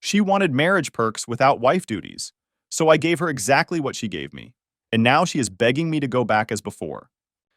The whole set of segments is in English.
She wanted marriage perks without wife duties, so I gave her exactly what she gave me. And now she is begging me to go back as before.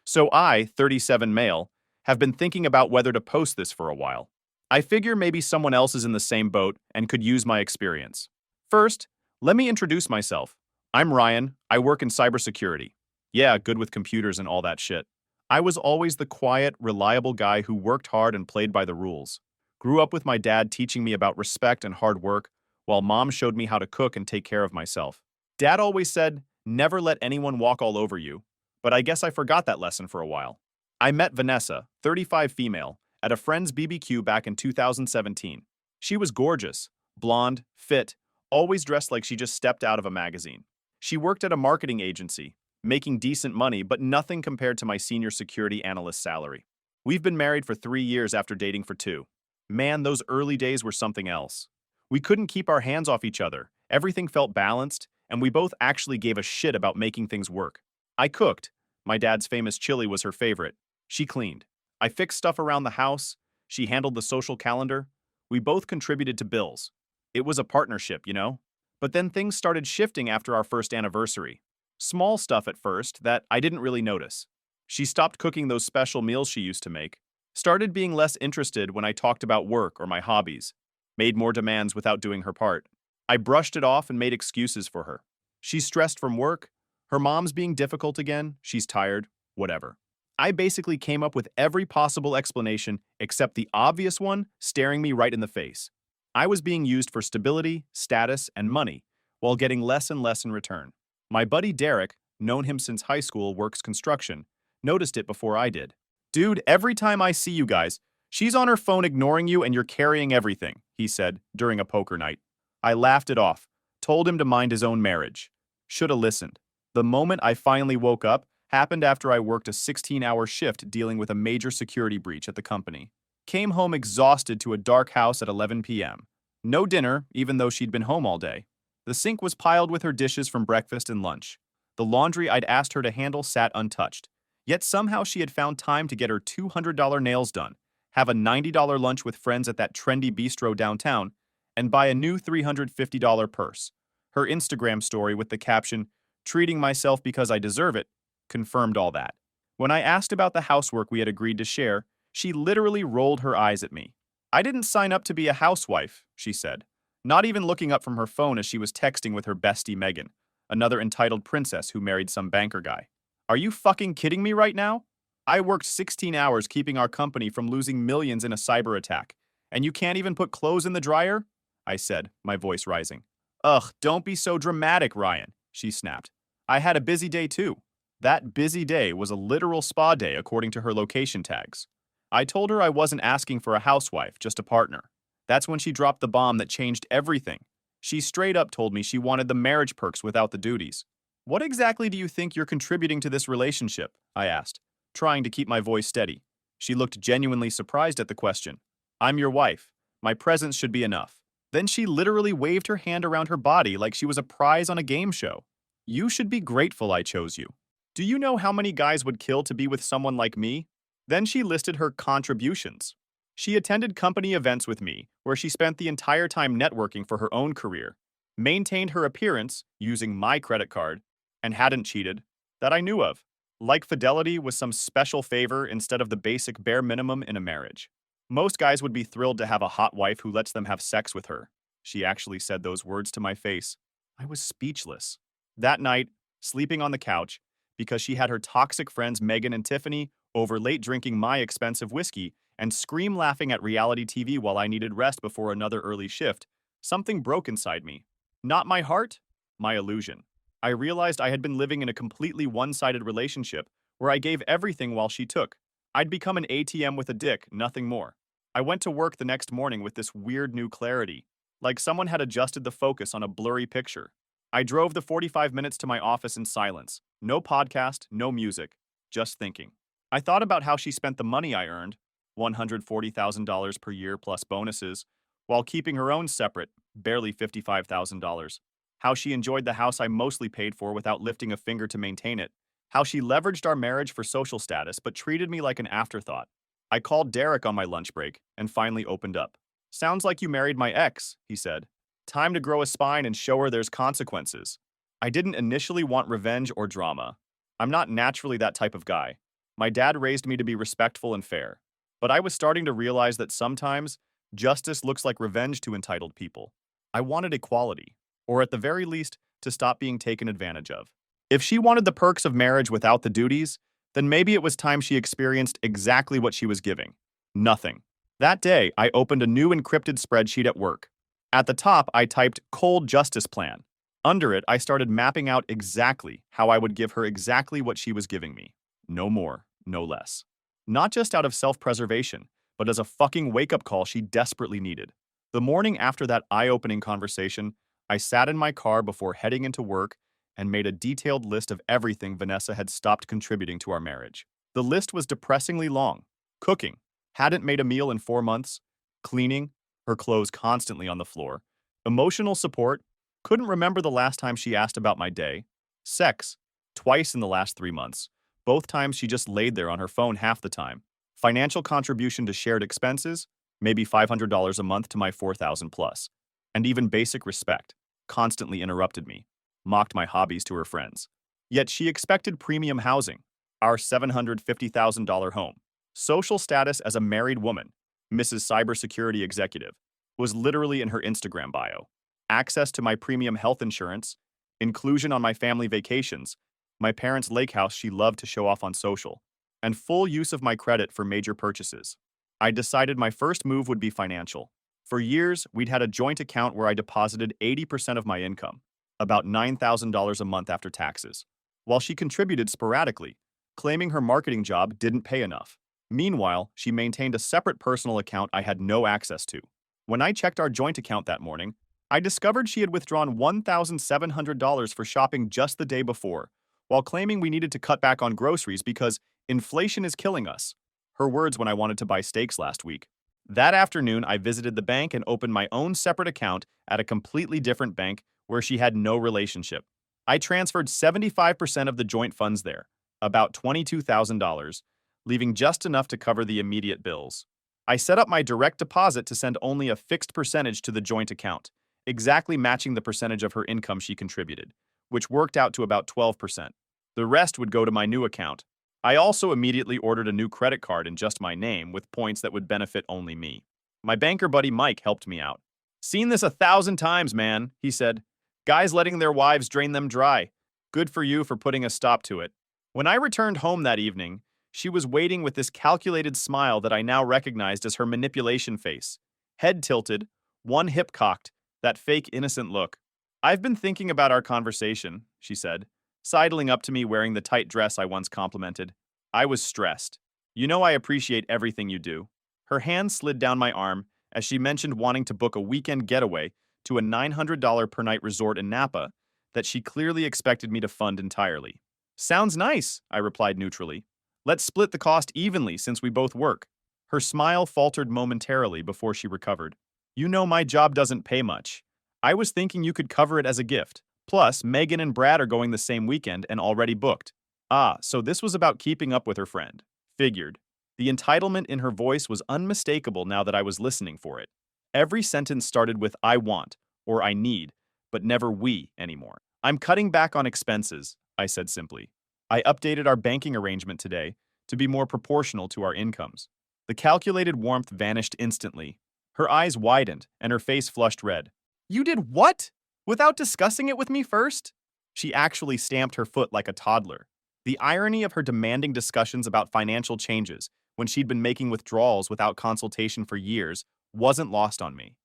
So I, 37 male, have been thinking about whether to post this for a while. I figure maybe someone else is in the same boat and could use my experience. First, let me introduce myself. I'm Ryan. I work in cybersecurity. Yeah, good with computers and all that shit. I was always the quiet, reliable guy who worked hard and played by the rules. Grew up with my dad teaching me about respect and hard work, while mom showed me how to cook and take care of myself. Dad always said, never let anyone walk all over you, but I guess I forgot that lesson for a while. I met Vanessa, 35 female, at a friend's BBQ back in 2017. She was gorgeous, blonde, fit, always dressed like she just stepped out of a magazine. She worked at a marketing agency, making decent money, but nothing compared to my senior security analyst salary. We've been married for 3 years after dating for 2. Man, those early days were something else. We couldn't keep our hands off each other. Everything felt balanced, and we both actually gave a shit about making things work. I cooked. My dad's famous chili was her favorite. She cleaned. I fixed stuff around the house. She handled the social calendar. We both contributed to bills. It was a partnership, you know? But then things started shifting after our first anniversary. Small stuff at first that I didn't really notice. She stopped cooking those special meals she used to make, started being less interested when I talked about work or my hobbies, made more demands without doing her part. I brushed it off and made excuses for her. She's stressed from work, her mom's being difficult again, she's tired, whatever. I basically came up with every possible explanation except the obvious one staring me right in the face. I was being used for stability, status, and money, while getting less and less in return. My buddy Derek, known him since high school, works construction, noticed it before I did. Dude, every time I see you guys, she's on her phone ignoring you and you're carrying everything, he said during a poker night. I laughed it off, told him to mind his own marriage. Shoulda listened. The moment I finally woke up happened after I worked a 16-hour shift dealing with a major security breach at the company. Came home exhausted to a dark house at 11 p.m. No dinner, even though she'd been home all day. The sink was piled with her dishes from breakfast and lunch. The laundry I'd asked her to handle sat untouched. Yet somehow she had found time to get her $200 nails done, have a $90 lunch with friends at that trendy bistro downtown, and buy a new $350 purse. Her Instagram story with the caption, "Treating myself because I deserve it," confirmed all that. When I asked about the housework we had agreed to share, she literally rolled her eyes at me. "I didn't sign up to be a housewife," she said, not even looking up from her phone as she was texting with her bestie Megan, another entitled princess who married some banker guy. Are you fucking kidding me right now? I worked 16 hours keeping our company from losing millions in a cyber attack, and you can't even put clothes in the dryer? I said, my voice rising. Ugh, don't be so dramatic, Ryan, she snapped. I had a busy day too. That busy day was a literal spa day according to her location tags. I told her I wasn't asking for a housewife, just a partner. That's when she dropped the bomb that changed everything. She straight up told me she wanted the marriage perks without the duties. What exactly do you think you're contributing to this relationship? I asked, trying to keep my voice steady. She looked genuinely surprised at the question. I'm your wife. My presence should be enough. Then she literally waved her hand around her body like she was a prize on a game show. You should be grateful I chose you. Do you know how many guys would kill to be with someone like me? Then she listed her contributions. She attended company events with me, where she spent the entire time networking for her own career, maintained her appearance using my credit card, and hadn't cheated, that I knew of. Like fidelity was some special favor instead of the basic bare minimum in a marriage. Most guys would be thrilled to have a hot wife who lets them have sex with her. She actually said those words to my face. I was speechless. That night, sleeping on the couch, because she had her toxic friends Megan and Tiffany over late drinking my expensive whiskey and scream laughing at reality TV while I needed rest before another early shift, something broke inside me. Not my heart, my illusion. I realized I had been living in a completely one-sided relationship where I gave everything while she took. I'd become an ATM with a dick, nothing more. I went to work the next morning with this weird new clarity, like someone had adjusted the focus on a blurry picture. I drove the 45 minutes to my office in silence. No podcast, no music, just thinking. I thought about how she spent the money I earned, $140,000 per year plus bonuses, while keeping her own separate, barely $55,000. How she enjoyed the house I mostly paid for without lifting a finger to maintain it. How she leveraged our marriage for social status but treated me like an afterthought. I called Derek on my lunch break and finally opened up. Sounds like you married my ex, he said. Time to grow a spine and show her there's consequences. I didn't initially want revenge or drama. I'm not naturally that type of guy. My dad raised me to be respectful and fair. But I was starting to realize that sometimes justice looks like revenge to entitled people. I wanted equality, or at the very least, to stop being taken advantage of. If she wanted the perks of marriage without the duties, then maybe it was time she experienced exactly what she was giving. Nothing. That day, I opened a new encrypted spreadsheet at work. At the top, I typed cold justice plan. Under it, I started mapping out exactly how I would give her exactly what she was giving me. No more, no less. Not just out of self-preservation, but as a fucking wake-up call she desperately needed. The morning after that eye-opening conversation, I sat in my car before heading into work and made a detailed list of everything Vanessa had stopped contributing to our marriage. The list was depressingly long. Cooking, hadn't made a meal in 4 months. Cleaning, her clothes constantly on the floor. Emotional support, couldn't remember the last time she asked about my day. Sex, twice in the last 3 months. Both times she just laid there on her phone half the time. Financial contribution to shared expenses, maybe $500 a month to my 4,000 plus. And even basic respect, constantly interrupted me, mocked my hobbies to her friends. Yet she expected premium housing, our $750,000 home. Social status as a married woman, Mrs. Cybersecurity Executive, was literally in her Instagram bio. Access to my premium health insurance, inclusion on my family vacations, my parents' lake house she loved to show off on social, and full use of my credit for major purchases. I decided my first move would be financial. For years, we'd had a joint account where I deposited 80% of my income, about $9,000 a month after taxes, while she contributed sporadically, claiming her marketing job didn't pay enough. Meanwhile, she maintained a separate personal account I had no access to. When I checked our joint account that morning, I discovered she had withdrawn $1,700 for shopping just the day before, while claiming we needed to cut back on groceries because inflation is killing us. Her words when I wanted to buy steaks last week. That afternoon, I visited the bank and opened my own separate account at a completely different bank where she had no relationship. I transferred 75% of the joint funds there, about $22,000, leaving just enough to cover the immediate bills. I set up my direct deposit to send only a fixed percentage to the joint account, exactly matching the percentage of her income she contributed, which worked out to about 12%. The rest would go to my new account. I also immediately ordered a new credit card in just my name with points that would benefit only me. My banker buddy Mike helped me out. "Seen this 1,000 times, man," he said. "Guys letting their wives drain them dry. Good for you for putting a stop to it." When I returned home that evening, she was waiting with this calculated smile that I now recognized as her manipulation face. Head tilted, one hip cocked, that fake innocent look. "I've been thinking about our conversation," she said, sidling up to me wearing the tight dress I once complimented. I was stressed. "You know I appreciate everything you do." Her hand slid down my arm as she mentioned wanting to book a weekend getaway to a $900 per night resort in Napa that she clearly expected me to fund entirely. "Sounds nice," I replied neutrally. "Let's split the cost evenly since we both work." Her smile faltered momentarily before she recovered. "You know my job doesn't pay much. I was thinking you could cover it as a gift. Plus, Megan and Brad are going the same weekend and already booked." Ah, so this was about keeping up with her friend. Figured. The entitlement in her voice was unmistakable now that I was listening for it. Every sentence started with "I want" or "I need," but never "we" anymore. "I'm cutting back on expenses," I said simply. "I updated our banking arrangement today to be more proportional to our incomes." The calculated warmth vanished instantly. Her eyes widened and her face flushed red. "You did what? Without discussing it with me first?" She actually stamped her foot like a toddler. The irony of her demanding discussions about financial changes when she'd been making withdrawals without consultation for years wasn't lost on me.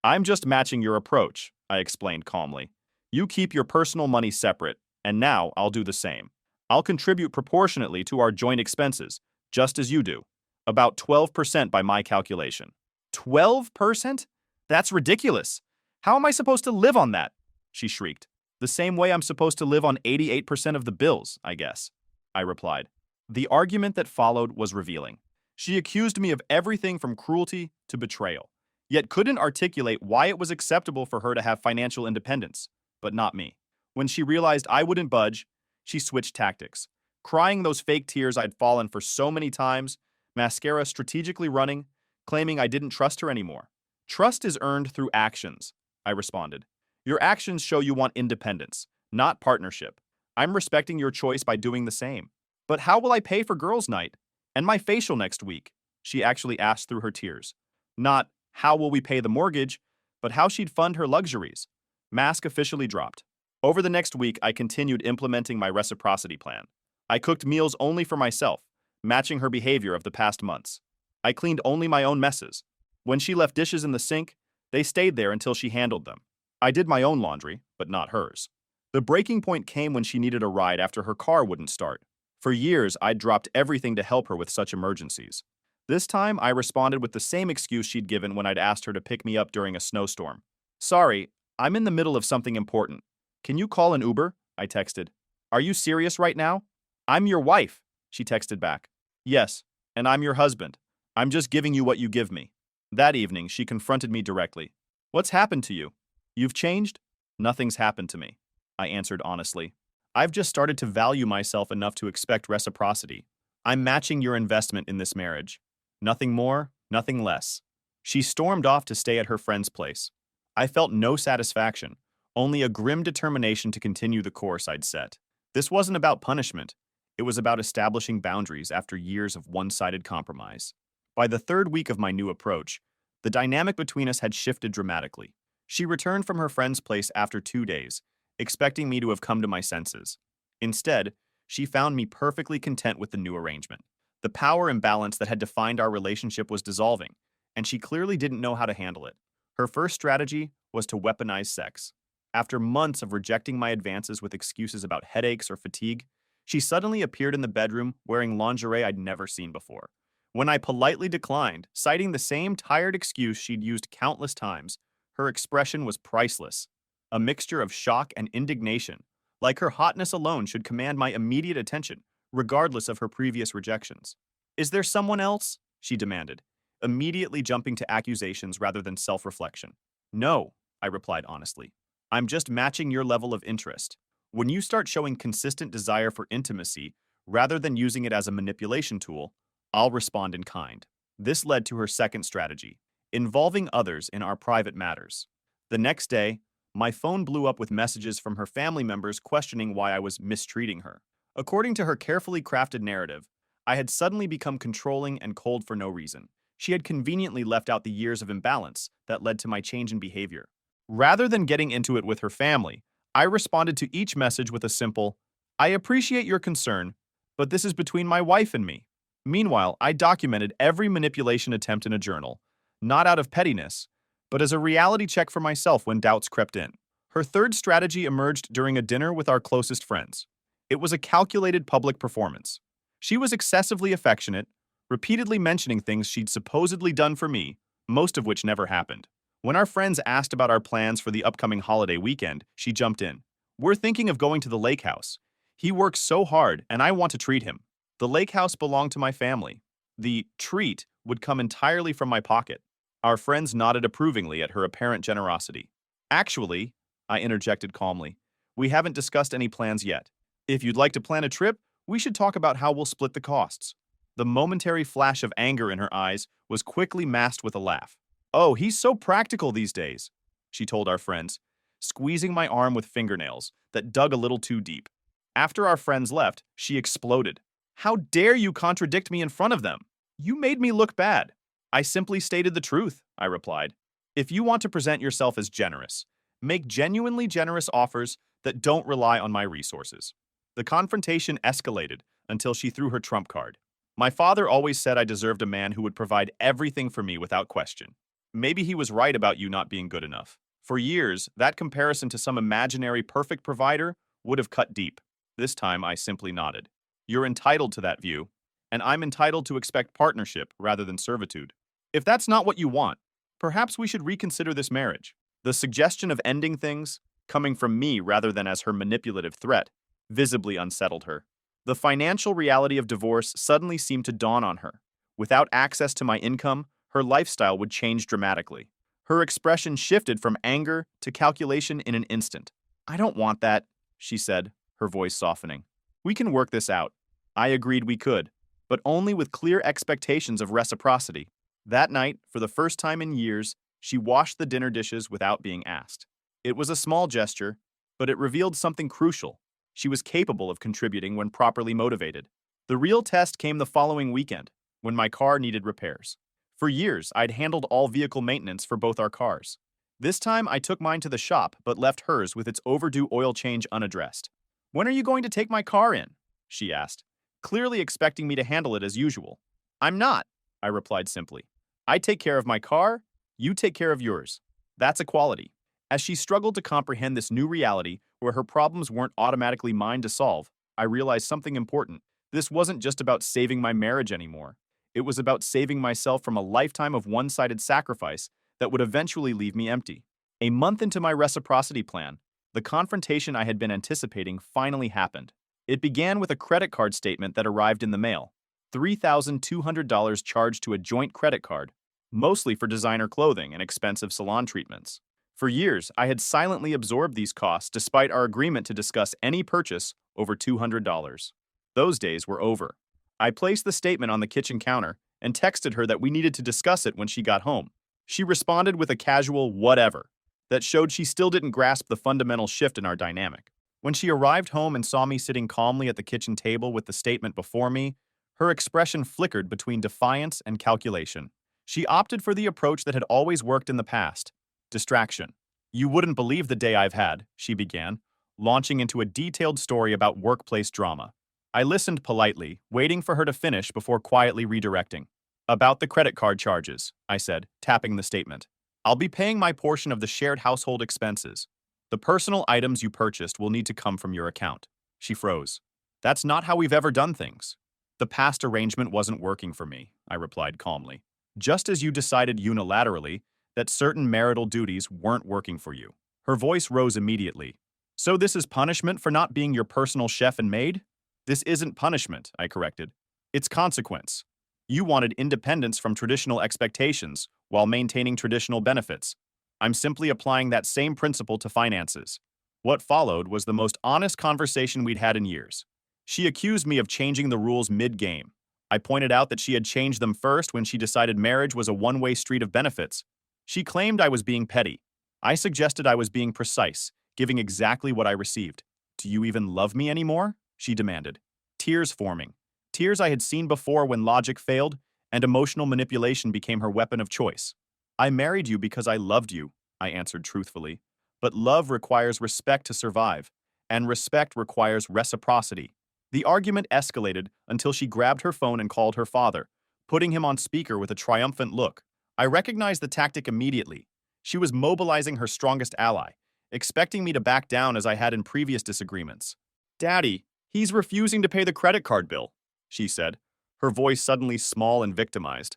"I'm just matching your approach," I explained calmly. "You keep your personal money separate, and now I'll do the same. I'll contribute proportionately to our joint expenses, just as you do. About 12% by my calculation." 12%? That's ridiculous. "How am I supposed to live on that?" she shrieked. "The same way I'm supposed to live on 88% of the bills, I guess," I replied. The argument that followed was revealing. She accused me of everything from cruelty to betrayal, yet couldn't articulate why it was acceptable for her to have financial independence, but not me. When she realized I wouldn't budge, she switched tactics, crying those fake tears I'd fallen for so many times, mascara strategically running, claiming I didn't trust her anymore. "Trust is earned through actions," I responded. Your actions show you want independence, not partnership. I'm respecting your choice by doing the same. But how will I pay for girls' night? And my facial next week? She actually asked through her tears. Not, how will we pay the mortgage, but how she'd fund her luxuries. Mask officially dropped. Over the next week, I continued implementing my reciprocity plan. I cooked meals only for myself, matching her behavior of the past months. I cleaned only my own messes. When she left dishes in the sink, they stayed there until she handled them. I did my own laundry, but not hers. The breaking point came when she needed a ride after her car wouldn't start. For years, I'd dropped everything to help her with such emergencies. This time, I responded with the same excuse she'd given when I'd asked her to pick me up during a snowstorm. Sorry, I'm in the middle of something important. Can you call an Uber? I texted. Are you serious right now? I'm your wife, she texted back. Yes, and I'm your husband. I'm just giving you what you give me. That evening, she confronted me directly. What's happened to you? You've changed? Nothing's happened to me, I answered honestly. I've just started to value myself enough to expect reciprocity. I'm matching your investment in this marriage. Nothing more, nothing less. She stormed off to stay at her friend's place. I felt no satisfaction, only a grim determination to continue the course I'd set. This wasn't about punishment. It was about establishing boundaries after years of one-sided compromise. By the third week of my new approach, the dynamic between us had shifted dramatically. She returned from her friend's place after 2 days, expecting me to have come to my senses. Instead, she found me perfectly content with the new arrangement. The power imbalance that had defined our relationship was dissolving, and she clearly didn't know how to handle it. Her first strategy was to weaponize sex. After months of rejecting my advances with excuses about headaches or fatigue, she suddenly appeared in the bedroom wearing lingerie I'd never seen before. When I politely declined, citing the same tired excuse she'd used countless times, her expression was priceless. A mixture of shock and indignation, like her hotness alone should command my immediate attention, regardless of her previous rejections. Is there someone else? She demanded, immediately jumping to accusations rather than self-reflection. No, I replied honestly. I'm just matching your level of interest. When you start showing consistent desire for intimacy, rather than using it as a manipulation tool, I'll respond in kind. This led to her second strategy, involving others in our private matters. The next day, my phone blew up with messages from her family members questioning why I was mistreating her. According to her carefully crafted narrative, I had suddenly become controlling and cold for no reason. She had conveniently left out the years of imbalance that led to my change in behavior. Rather than getting into it with her family, I responded to each message with a simple, I appreciate your concern, but this is between my wife and me. Meanwhile, I documented every manipulation attempt in a journal, not out of pettiness, but as a reality check for myself when doubts crept in. Her third strategy emerged during a dinner with our closest friends. It was a calculated public performance. She was excessively affectionate, repeatedly mentioning things she'd supposedly done for me, most of which never happened. When our friends asked about our plans for the upcoming holiday weekend, she jumped in. We're thinking of going to the lake house. He works so hard, and I want to treat him. The lake house belonged to my family. The treat would come entirely from my pocket. Our friends nodded approvingly at her apparent generosity. Actually, I interjected calmly, we haven't discussed any plans yet. If you'd like to plan a trip, we should talk about how we'll split the costs. The momentary flash of anger in her eyes was quickly masked with a laugh. Oh, he's so practical these days, she told our friends, squeezing my arm with fingernails that dug a little too deep. After our friends left, she exploded. How dare you contradict me in front of them? You made me look bad. I simply stated the truth, I replied. If you want to present yourself as generous, make genuinely generous offers that don't rely on my resources. The confrontation escalated until she threw her trump card. My father always said I deserved a man who would provide everything for me without question. Maybe he was right about you not being good enough. For years, that comparison to some imaginary perfect provider would have cut deep. This time, I simply nodded. You're entitled to that view, and I'm entitled to expect partnership rather than servitude. If that's not what you want, perhaps we should reconsider this marriage. The suggestion of ending things, coming from me rather than as her manipulative threat, visibly unsettled her. The financial reality of divorce suddenly seemed to dawn on her. Without access to my income, her lifestyle would change dramatically. Her expression shifted from anger to calculation in an instant. I don't want that, she said, her voice softening. We can work this out. I agreed we could, but only with clear expectations of reciprocity. That night, for the first time in years, She washed the dinner dishes without being asked. It was a small gesture, but it revealed something crucial. She was capable of contributing when properly motivated. The real test came the following weekend, when my car needed repairs. For years, I'd handled all vehicle maintenance for both our cars. This time, I took mine to the shop but left hers with its overdue oil change unaddressed. "When are you going to take my car in?" she asked, clearly expecting me to handle it as usual. "I'm not," I replied simply. "I take care of my car, you take care of yours. That's equality." As she struggled to comprehend this new reality where her problems weren't automatically mine to solve, I realized something important. This wasn't just about saving my marriage anymore. It was about saving myself from a lifetime of one-sided sacrifice that would eventually leave me empty. A month into my reciprocity plan, the confrontation I had been anticipating finally happened. It began with a credit card statement that arrived in the mail. $3,200 charged to a joint credit card, mostly for designer clothing and expensive salon treatments. For years, I had silently absorbed these costs despite our agreement to discuss any purchase over $200. Those days were over. I placed the statement on the kitchen counter and texted her that we needed to discuss it when she got home. She responded with a casual whatever that showed she still didn't grasp the fundamental shift in our dynamic. When she arrived home and saw me sitting calmly at the kitchen table with the statement before me, her expression flickered between defiance and calculation. She opted for the approach that had always worked in the past: distraction. "You wouldn't believe the day I've had," she began, launching into a detailed story about workplace drama. I listened politely, waiting for her to finish before quietly redirecting. "About the credit card charges," I said, tapping the statement. "I'll be paying my portion of the shared household expenses. The personal items you purchased will need to come from your account." She froze. "That's not how we've ever done things." "The past arrangement wasn't working for me," I replied calmly. "Just as you decided unilaterally that certain marital duties weren't working for you." Her voice rose immediately. "So this is punishment for not being your personal chef and maid?" "This isn't punishment," I corrected. "It's consequence. You wanted independence from traditional expectations while maintaining traditional benefits. I'm simply applying that same principle to finances." What followed was the most honest conversation we'd had in years. She accused me of changing the rules mid-game. I pointed out that she had changed them first when she decided marriage was a one-way street of benefits. She claimed I was being petty. I suggested I was being precise, giving exactly what I received. "Do you even love me anymore?" she demanded. Tears forming. Tears I had seen before when logic failed and emotional manipulation became her weapon of choice. "I married you because I loved you," I answered truthfully. "But love requires respect to survive, and respect requires reciprocity." The argument escalated until she grabbed her phone and called her father, putting him on speaker with a triumphant look. I recognized the tactic immediately. She was mobilizing her strongest ally, expecting me to back down as I had in previous disagreements. "Daddy, he's refusing to pay the credit card bill," she said, her voice suddenly small and victimized.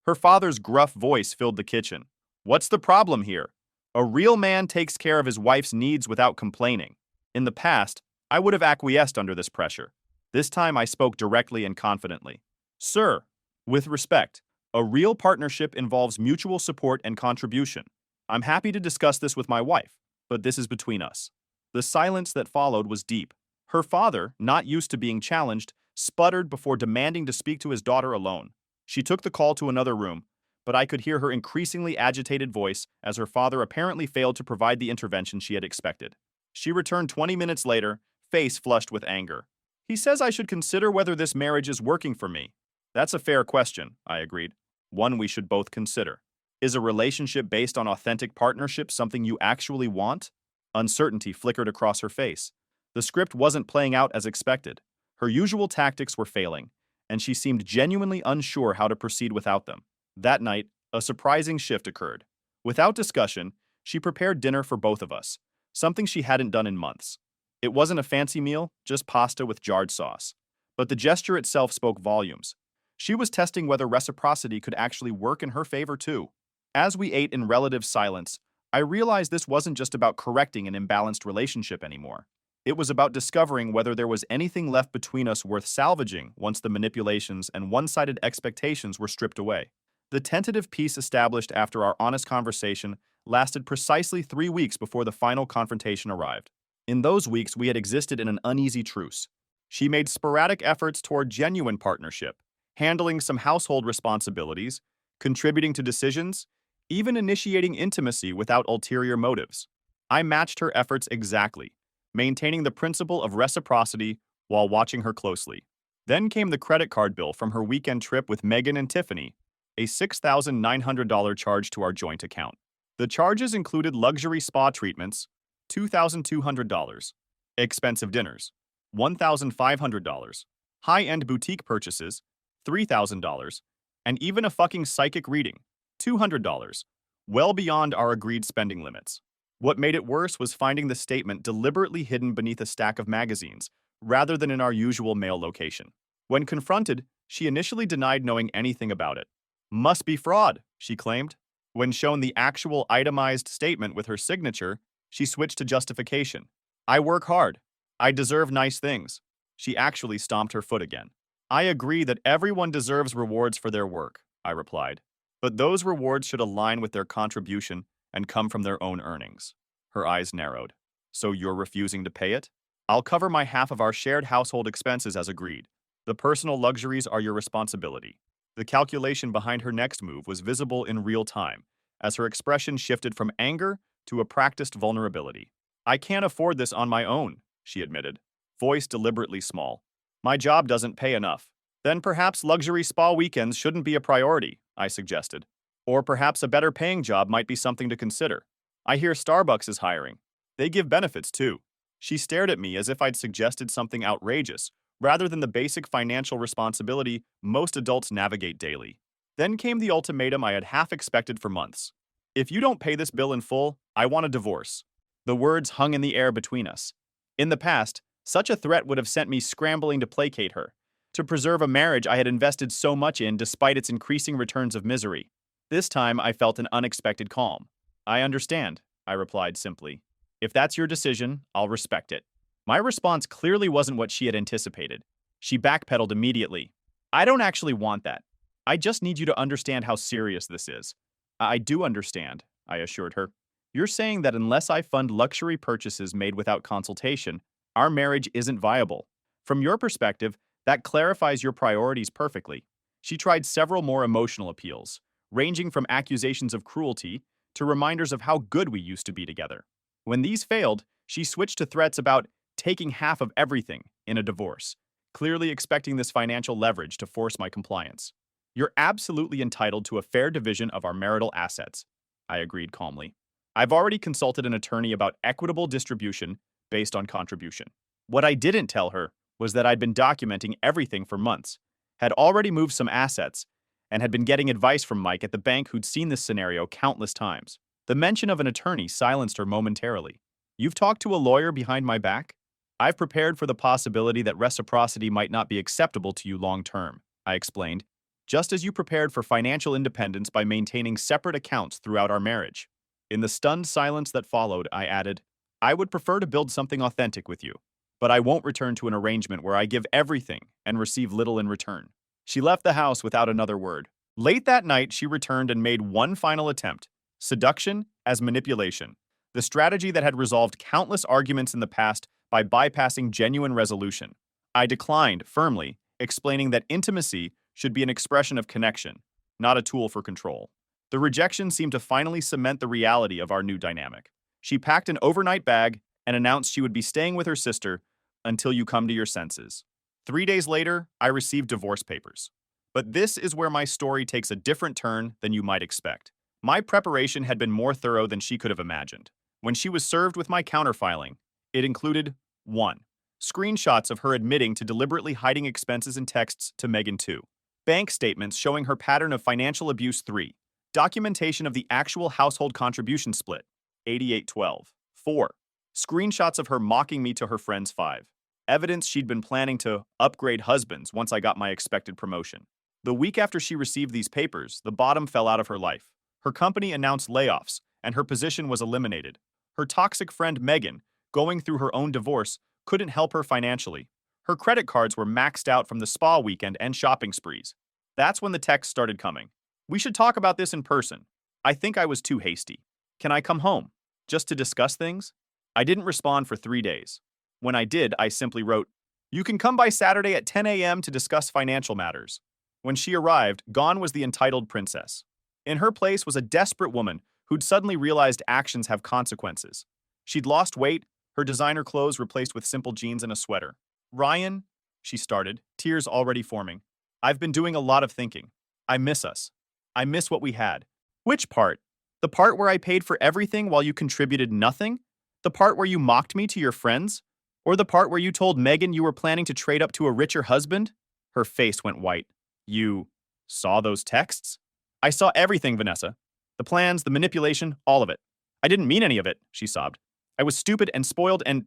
Her father's gruff voice filled the kitchen. "What's the problem here? A real man takes care of his wife's needs without complaining." In the past, I would have acquiesced under this pressure. This time I spoke directly and confidently. "Sir, with respect, a real partnership involves mutual support and contribution. I'm happy to discuss this with my wife, but this is between us." The silence that followed was deep. Her father, not used to being challenged, sputtered before demanding to speak to his daughter alone. She took the call to another room, but I could hear her increasingly agitated voice as her father apparently failed to provide the intervention she had expected. She returned 20 minutes later, face flushed with anger. "He says I should consider whether this marriage is working for me." "That's a fair question," I agreed. "One we should both consider. Is a relationship based on authentic partnership something you actually want?" Uncertainty flickered across her face. The script wasn't playing out as expected. Her usual tactics were failing, and she seemed genuinely unsure how to proceed without them. That night, a surprising shift occurred. Without discussion, she prepared dinner for both of us, something she hadn't done in months. It wasn't a fancy meal, just pasta with jarred sauce. But the gesture itself spoke volumes. She was testing whether reciprocity could actually work in her favor too. As we ate in relative silence, I realized this wasn't just about correcting an imbalanced relationship anymore. It was about discovering whether there was anything left between us worth salvaging once the manipulations and one-sided expectations were stripped away. The tentative peace established after our honest conversation lasted precisely 3 weeks before the final confrontation arrived. In those weeks, we had existed in an uneasy truce. She made sporadic efforts toward genuine partnership, handling some household responsibilities, contributing to decisions, even initiating intimacy without ulterior motives. I matched her efforts exactly, maintaining the principle of reciprocity while watching her closely. Then came the credit card bill from her weekend trip with Megan and Tiffany, a $6,900 charge to our joint account. The charges included luxury spa treatments, $2,200, expensive dinners, $1,500, high-end boutique purchases, $3,000, and even a fucking psychic reading, $200, well beyond our agreed spending limits. What made it worse was finding the statement deliberately hidden beneath a stack of magazines, rather than in our usual mail location. When confronted, she initially denied knowing anything about it. Must be fraud, she claimed. When shown the actual itemized statement with her signature, she switched to justification. I work hard. I deserve nice things. She actually stomped her foot again. I agree that everyone deserves rewards for their work, I replied. But those rewards should align with their contribution and come from their own earnings. Her eyes narrowed. So you're refusing to pay it? I'll cover my half of our shared household expenses as agreed. The personal luxuries are your responsibility. The calculation behind her next move was visible in real time, as her expression shifted from anger to a practiced vulnerability. I can't afford this on my own, she admitted, voice deliberately small. My job doesn't pay enough. Then perhaps luxury spa weekends shouldn't be a priority, I suggested. Or perhaps a better paying job might be something to consider. I hear Starbucks is hiring. They give benefits too. She stared at me as if I'd suggested something outrageous, rather than the basic financial responsibility most adults navigate daily. Then came the ultimatum I had half expected for months. If you don't pay this bill in full, I want a divorce. The words hung in the air between us. In the past, such a threat would have sent me scrambling to placate her, to preserve a marriage I had invested so much in despite its increasing returns of misery. This time, I felt an unexpected calm. I understand, I replied simply. If that's your decision, I'll respect it. My response clearly wasn't what she had anticipated. She backpedaled immediately. I don't actually want that. I just need you to understand how serious this is. I do understand, I assured her. You're saying that unless I fund luxury purchases made without consultation, our marriage isn't viable. From your perspective, that clarifies your priorities perfectly. She tried several more emotional appeals, ranging from accusations of cruelty to reminders of how good we used to be together. When these failed, she switched to threats about taking half of everything in a divorce, clearly expecting this financial leverage to force my compliance. You're absolutely entitled to a fair division of our marital assets, I agreed calmly. I've already consulted an attorney about equitable distribution based on contribution. What I didn't tell her was that I'd been documenting everything for months, had already moved some assets, and had been getting advice from Mike at the bank who'd seen this scenario countless times. The mention of an attorney silenced her momentarily. You've talked to a lawyer behind my back? I've prepared for the possibility that reciprocity might not be acceptable to you long term, I explained, just as you prepared for financial independence by maintaining separate accounts throughout our marriage. In the stunned silence that followed, I added, I would prefer to build something authentic with you, but I won't return to an arrangement where I give everything and receive little in return. She left the house without another word. Late that night, she returned and made one final attempt, seduction as manipulation, the strategy that had resolved countless arguments in the past by bypassing genuine resolution. I declined firmly, explaining that intimacy should be an expression of connection, not a tool for control. The rejection seemed to finally cement the reality of our new dynamic. She packed an overnight bag and announced she would be staying with her sister until you come to your senses. 3 days later, I received divorce papers. But this is where my story takes a different turn than you might expect. My preparation had been more thorough than she could have imagined. When she was served with my counterfiling, it included 1. Screenshots of her admitting to deliberately hiding expenses and texts to Megan 2. Bank statements showing her pattern of financial abuse 3. Documentation of the actual household contribution split 8812. 4. Screenshots of her mocking me to her friends 5. Evidence she'd been planning to upgrade husbands once I got my expected promotion. The week after she received these papers, the bottom fell out of her life. Her company announced layoffs, and her position was eliminated. Her toxic friend Megan, going through her own divorce, couldn't help her financially. Her credit cards were maxed out from the spa weekend and shopping sprees. That's when the texts started coming. We should talk about this in person. I think I was too hasty. Can I come home? Just to discuss things? I didn't respond for 3 days. When I did, I simply wrote, you can come by Saturday at 10 a.m. to discuss financial matters. When she arrived, gone was the entitled princess. In her place was a desperate woman who'd suddenly realized actions have consequences. She'd lost weight, her designer clothes replaced with simple jeans and a sweater. Ryan, she started, tears already forming. I've been doing a lot of thinking. I miss us. I miss what we had. Which part? The part where I paid for everything while you contributed nothing? The part where you mocked me to your friends? Or the part where you told Megan you were planning to trade up to a richer husband? Her face went white. You saw those texts? I saw everything, Vanessa. The plans, the manipulation, all of it. I didn't mean any of it, she sobbed. I was stupid and spoiled and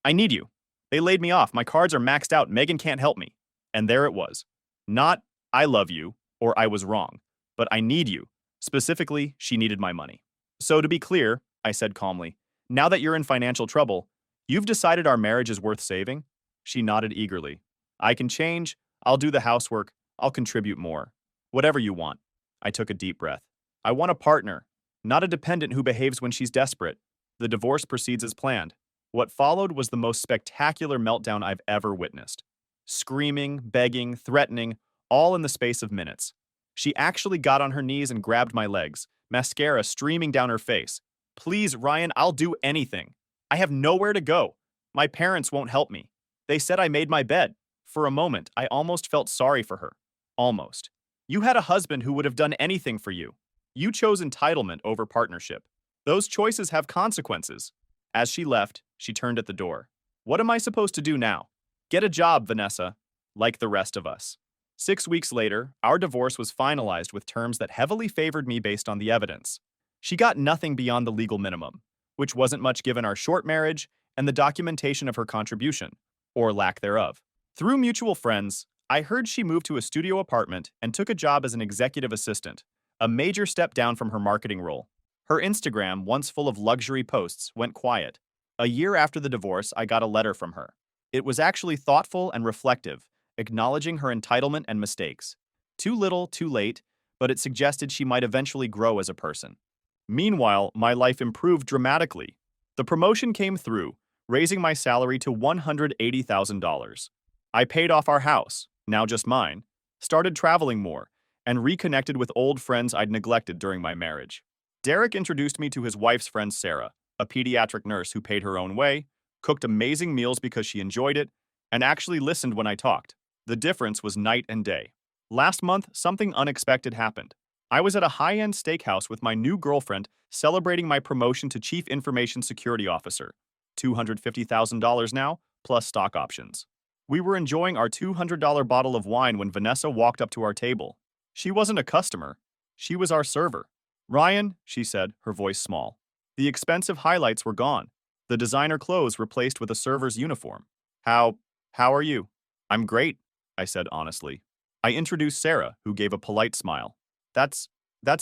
I need you. They laid me off. My cards are maxed out. Megan can't help me. And there it was. Not, I love you, or I was wrong, but I need you. Specifically, she needed my money. So to be clear, I said calmly, now that you're in financial trouble, you've decided our marriage is worth saving? She nodded eagerly. I can change. I'll do the housework. I'll contribute more. Whatever you want. I took a deep breath. I want a partner, not a dependent who behaves when she's desperate. The divorce proceeds as planned. What followed was the most spectacular meltdown I've ever witnessed. Screaming, begging, threatening, all in the space of minutes. She actually got on her knees and grabbed my legs, mascara streaming down her face. Please, Ryan, I'll do anything. I have nowhere to go. My parents won't help me. They said I made my bed. For a moment, I almost felt sorry for her. Almost. You had a husband who would have done anything for you. You chose entitlement over partnership. Those choices have consequences. As she left, she turned at the door. What am I supposed to do now? Get a job, Vanessa, like the rest of us. 6 weeks later, our divorce was finalized with terms that heavily favored me based on the evidence. She got nothing beyond the legal minimum, which wasn't much given our short marriage and the documentation of her contribution, or lack thereof. Through mutual friends, I heard she moved to a studio apartment and took a job as an executive assistant, a major step down from her marketing role. Her Instagram, once full of luxury posts, went quiet. A year after the divorce, I got a letter from her. It was actually thoughtful and reflective, acknowledging her entitlement and mistakes. Too little, too late, but it suggested she might eventually grow as a person. Meanwhile, my life improved dramatically. The promotion came through, raising my salary to $180,000. I paid off our house, now just mine, started traveling more, and reconnected with old friends I'd neglected during my marriage. Derek introduced me to his wife's friend Sarah, a pediatric nurse who paid her own way, cooked amazing meals because she enjoyed it, and actually listened when I talked. The difference was night and day. Last month, something unexpected happened. I was at a high-end steakhouse with my new girlfriend celebrating my promotion to Chief Information Security Officer, $250,000 now, plus stock options. We were enjoying our $200 bottle of wine when Vanessa walked up to our table. She wasn't a customer. She was our server. Ryan, she said, her voice small. The expensive highlights were gone. The designer clothes replaced with a server's uniform. How are you? I'm great, I said honestly. I introduced Sarah, who gave a polite smile. That's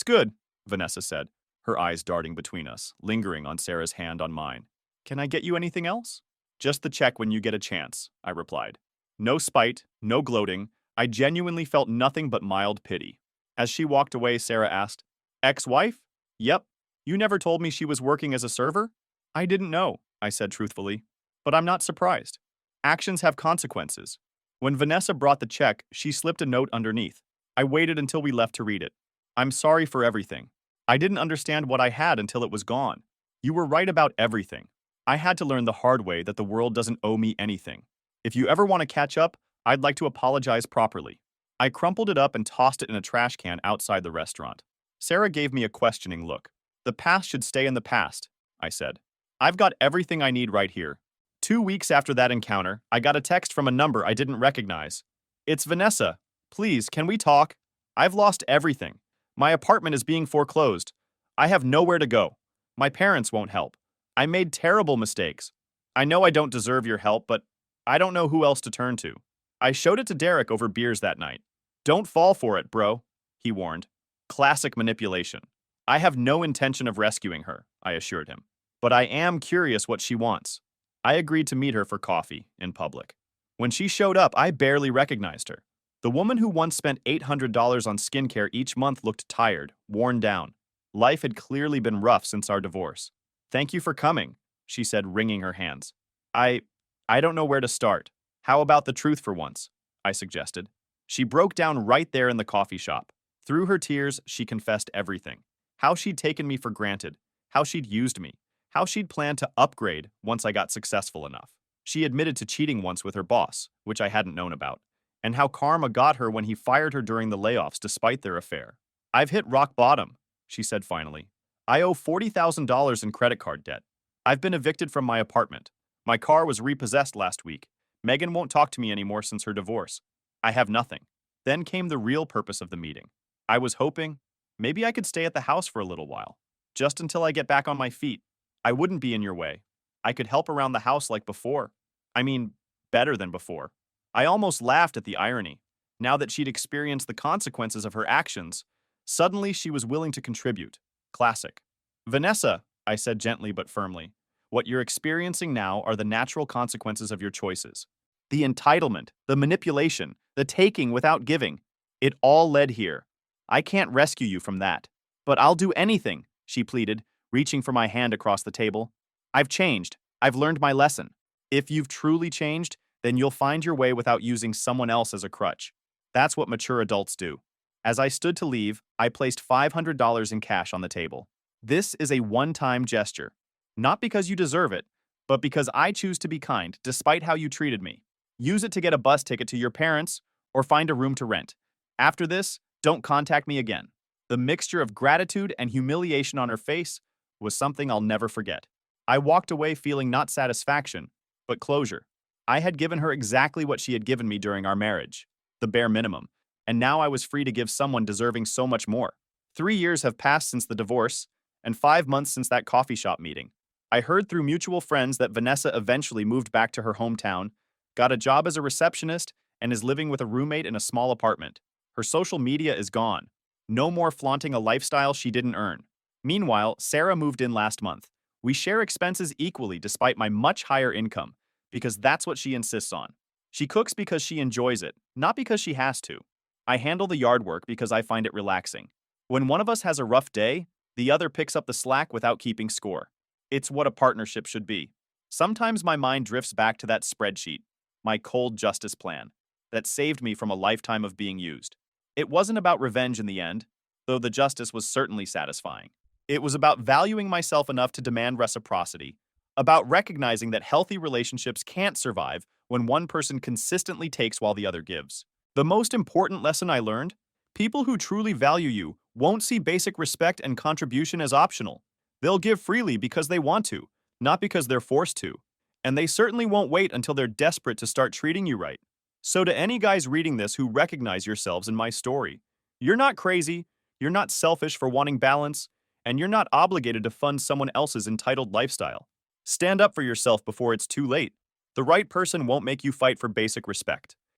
good, Vanessa said, her eyes darting between us, lingering on Sarah's hand on mine. Can I get you anything else? Just the check when you get a chance, I replied. No spite, no gloating. I genuinely felt nothing but mild pity. As she walked away, Sarah asked, Ex-wife? Yep. You never told me she was working as a server? I didn't know, I said truthfully. But I'm not surprised. Actions have consequences. When Vanessa brought the check, she slipped a note underneath. I waited until we left to read it. I'm sorry for everything. I didn't understand what I had until it was gone. You were right about everything. I had to learn the hard way that the world doesn't owe me anything. If you ever want to catch up, I'd like to apologize properly. I crumpled it up and tossed it in a trash can outside the restaurant. Sarah gave me a questioning look. The past should stay in the past, I said. I've got everything I need right here. 2 weeks after that encounter, I got a text from a number I didn't recognize. It's Vanessa. Please, can we talk? I've lost everything. My apartment is being foreclosed. I have nowhere to go. My parents won't help. I made terrible mistakes. I know I don't deserve your help, but I don't know who else to turn to. I showed it to Derek over beers that night. Don't fall for it, bro, he warned. Classic manipulation. I have no intention of rescuing her, I assured him. But I am curious what she wants. I agreed to meet her for coffee in public. When she showed up, I barely recognized her. The woman who once spent $800 on skincare each month looked tired, worn down. Life had clearly been rough since our divorce. Thank you for coming, she said, wringing her hands. I don't know where to start. How about the truth for once? I suggested. She broke down right there in the coffee shop. Through her tears, she confessed everything. How she'd taken me for granted, how she'd used me, how she'd planned to upgrade once I got successful enough. She admitted to cheating once with her boss, which I hadn't known about, and how karma got her when he fired her during the layoffs despite their affair. I've hit rock bottom, she said finally. I owe $40,000 in credit card debt. I've been evicted from my apartment. My car was repossessed last week. Megan won't talk to me anymore since her divorce. I have nothing. Then came the real purpose of the meeting. I was hoping maybe I could stay at the house for a little while, just until I get back on my feet. I wouldn't be in your way. I could help around the house like before. I mean, better than before. I almost laughed at the irony. Now that she'd experienced the consequences of her actions, suddenly she was willing to contribute. Classic. Vanessa, I said gently but firmly, what you're experiencing now are the natural consequences of your choices. The entitlement, the manipulation, the taking without giving, it all led here. I can't rescue you from that. But I'll do anything, she pleaded, reaching for my hand across the table. I've changed. I've learned my lesson. If you've truly changed, then you'll find your way without using someone else as a crutch. That's what mature adults do. As I stood to leave, I placed $500 in cash on the table. This is a one-time gesture. Not because you deserve it, but because I choose to be kind despite how you treated me. Use it to get a bus ticket to your parents or find a room to rent. After this, don't contact me again. The mixture of gratitude and humiliation on her face was something I'll never forget. I walked away feeling not satisfaction, but closure. I had given her exactly what she had given me during our marriage, the bare minimum, and now I was free to give someone deserving so much more. 3 years have passed since the divorce, and 5 months since that coffee shop meeting. I heard through mutual friends that Vanessa eventually moved back to her hometown, got a job as a receptionist, and is living with a roommate in a small apartment. Her social media is gone. No more flaunting a lifestyle she didn't earn. Meanwhile, Sarah moved in last month. We share expenses equally despite my much higher income, because that's what she insists on. She cooks because she enjoys it, not because she has to. I handle the yard work because I find it relaxing. When one of us has a rough day, the other picks up the slack without keeping score. It's what a partnership should be. Sometimes my mind drifts back to that spreadsheet, my cold justice plan, that saved me from a lifetime of being used. It wasn't about revenge in the end, though the justice was certainly satisfying. It was about valuing myself enough to demand reciprocity, about recognizing that healthy relationships can't survive when one person consistently takes while the other gives. The most important lesson I learned? People who truly value you won't see basic respect and contribution as optional. They'll give freely because they want to, not because they're forced to. And they certainly won't wait until they're desperate to start treating you right. So to any guys reading this who recognize yourselves in my story, you're not crazy, you're not selfish for wanting balance, and you're not obligated to fund someone else's entitled lifestyle. Stand up for yourself before it's too late. The right person won't make you fight for basic respect.